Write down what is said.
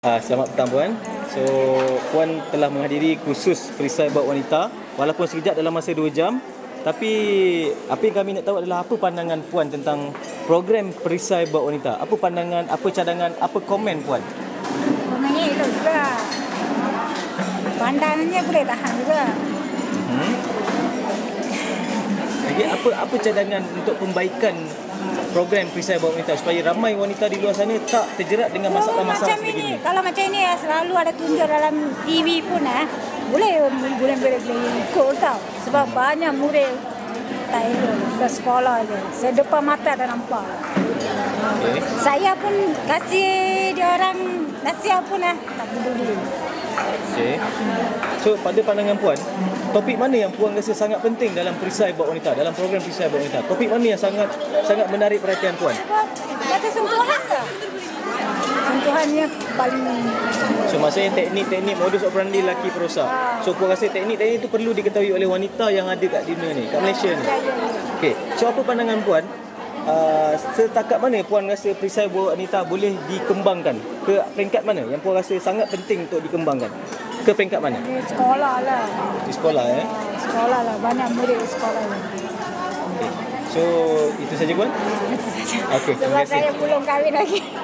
Selamat petang Puan. So, Puan telah menghadiri kursus perisai baut wanita walaupun sekejap dalam masa 2 jam. Tapi apa yang kami nak tahu adalah apa pandangan Puan tentang program perisai baut wanita. Apa pandangan, apa cadangan, apa komen Puan? Komennya itu juga. Pandangannya boleh tahan juga. Jadi apa cadangan untuk pembaikan program perisai baut wanita supaya ramai wanita di luar sana tak terjerat dengan masalah-masalah sebegini? Kalau macam ini ya selalu ada tunjuk dalam TV pun boleh ikut tau. Sebab banyak murid tak elok ke sekolah je. Saya depan mata dah nampak. Okay. Saya pun kasih dia orang nasihat pun tak peduli. Okay. So pada pandangan Puan, topik mana yang Puan rasa sangat penting dalam perisai baut wanita, dalam program perisai baut wanita? Topik mana yang sangat menarik perhatian Puan? Sebab kata sentuhan ke? Sentuhannya paling. So maksudnya teknik-teknik modus operandi lelaki perosak. So Puan rasa teknik-teknik itu perlu diketahui oleh wanita yang ada kat dunia ni, kat Malaysia ni. Okey. So apa pandangan Puan? Setakat mana Puan rasa perisai baut wanita boleh dikembangkan? Ke peringkat mana yang Puan rasa sangat penting untuk dikembangkan? Ke peringkat mana? Di sekolah lah. Di sekolah Sekolah lah, banyak murid di sekolah lah. Okay. So itu saja Puan? Itu saja. Okey, terima Sebab kasih. saya belum kahwin lagi.